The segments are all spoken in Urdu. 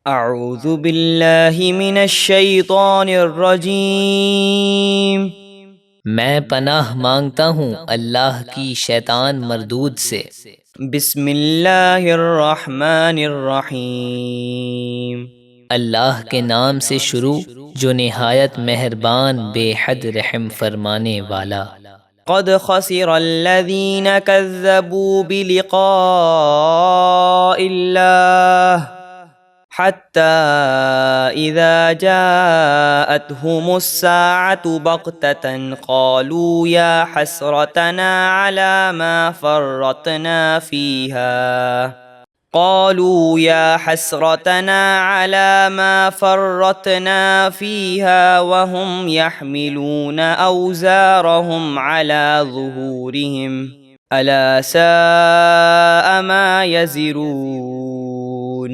اعوذ باللہ من الشیطان الرجیم۔ میں پناہ مانگتا ہوں اللہ کی شیطان مردود سے۔ بسم اللہ الرحمن الرحیم۔ اللہ کے نام سے شروع جو نہایت مہربان بے حد رحم فرمانے والا۔ قد خسر الذین کذبوا بلقاء اللہ حتى إذا جاءتهم الساعة بغتة قالوا يا حسرتنا على ما فرطنا فيها وهم يحملون أوزارهم على ظهورهم ألا ساء ما يزرون۔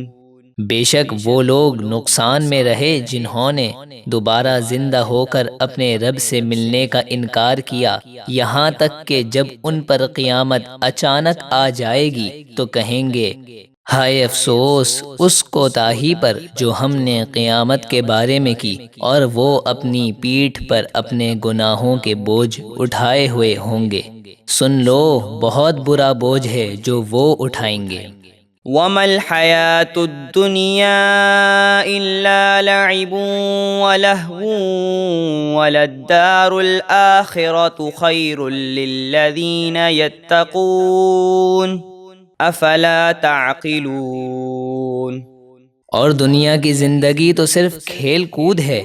بے شک وہ لوگ نقصان میں رہے جنہوں نے دوبارہ زندہ ہو کر اپنے رب سے ملنے کا انکار کیا، یہاں تک کہ جب ان پر قیامت اچانک آ جائے گی تو کہیں گے ہائے افسوس اس کوتاہی پر جو ہم نے قیامت کے بارے میں کی، اور وہ اپنی پیٹھ پر اپنے گناہوں کے بوجھ اٹھائے ہوئے ہوں گے۔ سن لو بہت برا بوجھ ہے جو وہ اٹھائیں گے۔ وَمَا الْحَيَاةُ الدُّنْيَا إِلَّا لَعِبٌ وَلَهْوٌ وَلَلدَّارُ الْآخِرَةُ خَيْرٌ لِّلَّذِينَ يَتَّقُونَ أَفَلَا تَعْقِلُونَ۔ اور دنیا کی زندگی تو صرف کھیل کود ہے،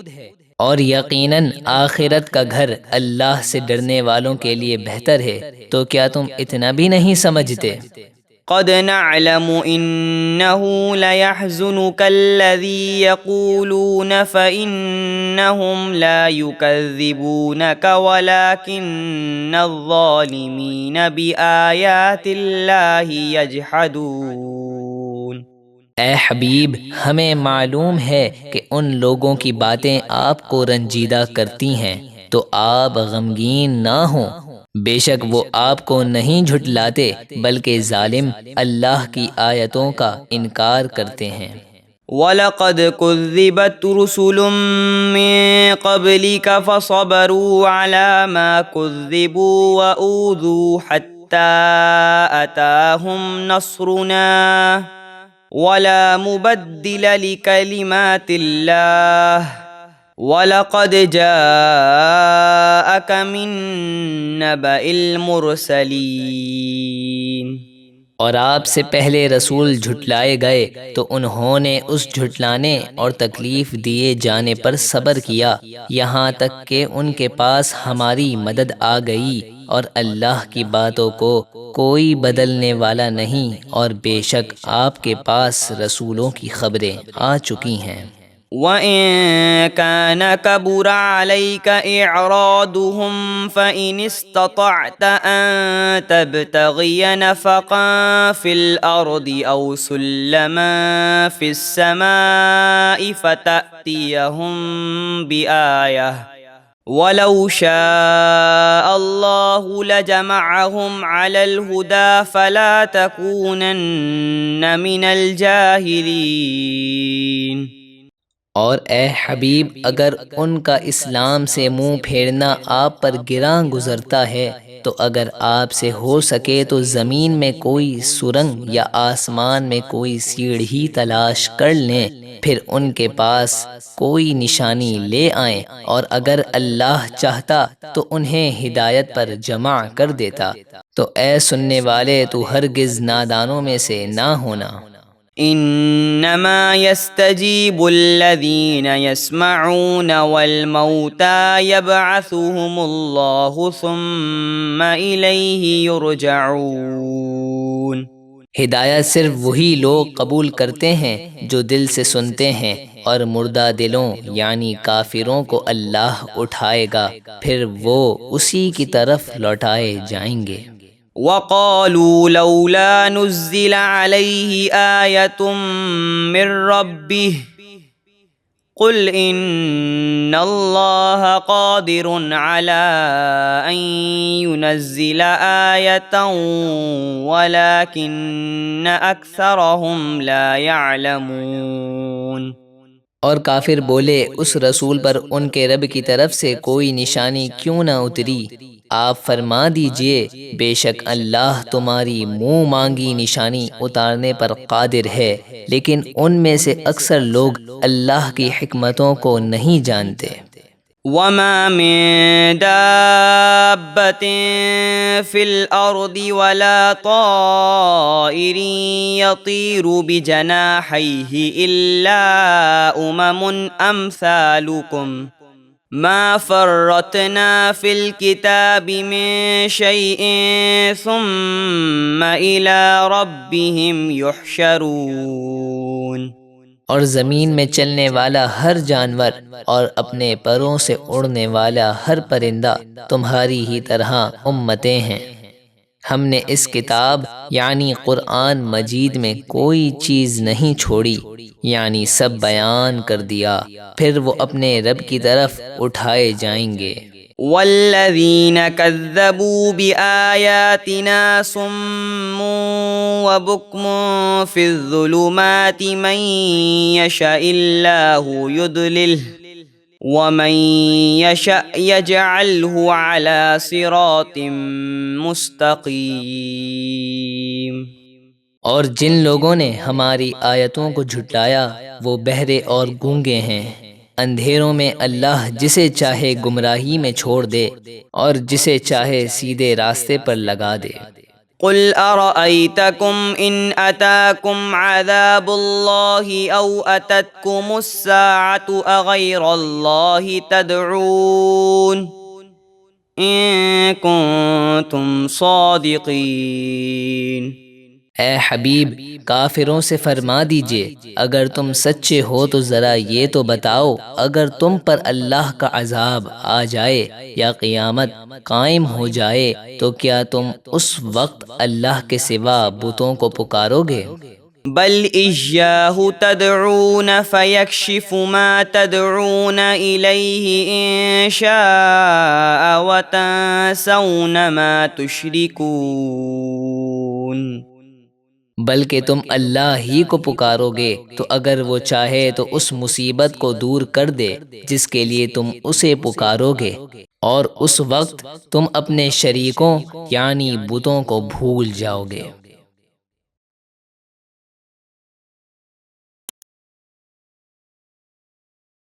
اور یقیناً آخرت کا گھر اللہ سے ڈرنے والوں کے لیے بہتر ہے، تو کیا تم اتنا بھی نہیں سمجھتے؟ قد نعلم إنه ليحزنك الذي يقولون فإنهم لا يكذبونك ولكن الظالمين بآيات الله يجحدون۔ اے حبیب، ہمیں معلوم ہے کہ ان لوگوں کی باتیں آپ کو رنجیدہ کرتی ہیں، تو آپ غمگین نہ ہوں۔ بے شک وہ آپ کو نہیں جھٹلاتے بلکہ ظالم اللہ کی آیتوں کا انکار کرتے ہیں۔ وَلَقَدْ كُذِّبَتْ رُسُلٌ مِّن قَبْلِكَ فَصَبَرُوا عَلَى مَا كُذِّبُوا وَأُوذُوا حَتَّى أَتَاهُمْ نَصْرُنَا وَلَا مُبَدِّلَ لِكَلِمَاتِ اللَّهِ وَلَقَدْ جَاءَكَ مِن نَّبَإِ الْمُرْسَلِينَ۔ اور آپ سے پہلے رسول جھٹلائے گئے تو انہوں نے اس جھٹلانے اور تکلیف دیے جانے پر صبر کیا، یہاں تک کہ ان کے پاس ہماری مدد آ گئی، اور اللہ کی باتوں کو کوئی بدلنے والا نہیں، اور بے شک آپ کے پاس رسولوں کی خبریں آ چکی ہیں۔ وَإِن كَانَ كَبُرَ عَلَيْكَ إِعْرَاضُهُمْ فَإِنِ اسْتَطَعْتَ أَن تَبْتَغِيَ نَفَقًا فِي الْأَرْضِ أَوْ سُلَّمًا فِي السَّمَاءِ فَتَأْتِيَهُم بِآيَةٍ وَلَوْ شَاءَ اللَّهُ لَجَمَعَهُمْ عَلَى الْهُدَى فَلَا تَكُونَنَّ مِنَ الْجَاهِلِينَ۔ اور اے حبیب، اگر ان کا اسلام سے منہ پھیرنا آپ پر گراں گزرتا ہے تو اگر آپ سے ہو سکے تو زمین میں کوئی سرنگ یا آسمان میں کوئی سیڑھی تلاش کر لیں، پھر ان کے پاس کوئی نشانی لے آئیں، اور اگر اللہ چاہتا تو انہیں ہدایت پر جمع کر دیتا۔ تو اے سننے والے، تو ہرگز نادانوں میں سے نہ ہونا۔ انما يستجيب الذين يسمعون والموتى يبعثهم الله ثم إليه يرجعون۔ ہدایت صرف وہی لوگ قبول کرتے ہیں جو دل سے سنتے ہیں، اور مردہ دلوں یعنی کافروں کو اللہ اٹھائے گا، پھر وہ اسی کی طرف لوٹائے جائیں گے۔ وَقَالُوا لَوْلَا نُزِّلَ عَلَيْهِ آيَةٌ مِّن رَّبِّهِ قل ان اللہ قادر علی ان ينزل آیۃ ولکن اکثرهم لا يعلمون۔ اور کافر بولے اس رسول پر ان کے رب کی طرف سے کوئی نشانی کیوں نہ اتری؟ آپ فرما دیجئے بے شک اللہ تمہاری منہ مانگی نشانی اتارنے پر قادر ہے، لیکن ان میں سے اکثر لوگ اللہ کی حکمتوں کو نہیں جانتے۔ وما من دابة في الأرض ولا طائر يطير بجناحيه إلا أمم أمثالكم ما فرطنا في الكتاب من شيء ثم إلى ربهم يحشرون۔ اور زمین میں چلنے والا ہر جانور اور اپنے پروں سے اڑنے والا ہر پرندہ تمہاری ہی طرح امتیں ہیں۔ ہم نے اس کتاب یعنی قرآن مجید میں کوئی چیز نہیں چھوڑی، یعنی سب بیان کر دیا، پھر وہ اپنے رب کی طرف اٹھائے جائیں گے۔ والذین کذبوا بآیاتنا صم وبکم فی الظلمات من یشاء اللہ یضللہ ومن یشاء یجعلہ علی صراط مستقیم۔ اور جن لوگوں نے ہماری آیتوں کو جھٹلایا وہ بہرے اور گونگے ہیں۔ اندھیروں میں اللہ جسے چاہے گمراہی میں چھوڑ دے اور جسے چاہے سیدھے راستے پر لگا دے۔ قل ارأيتكم ان اتاكم عذاب الله او اتتكم الساعة اغير الله تدعون ان كنتم صادقين۔ اے حبیب کافروں سے فرما دیجئے اگر تم سچے ہو تو ذرا یہ تو بتاؤ، اگر تم پر اللہ کا عذاب آ جائے یا قیامت قائم ہو جائے تو کیا تم اس وقت اللہ کے سوا بتوں کو پکارو گے؟ بل إياه تدعون فيكشف ما تدعون إليه إن شاء وتنسون ما تشركون۔ بلکہ تم اللہ ہی کو پکارو گے تو اگر وہ چاہے تو اس مصیبت کو دور کر دے جس کے لیے تم اسے پکارو گے، اور اس وقت تم اپنے شریکوں یعنی بتوں کو بھول جاؤ گے۔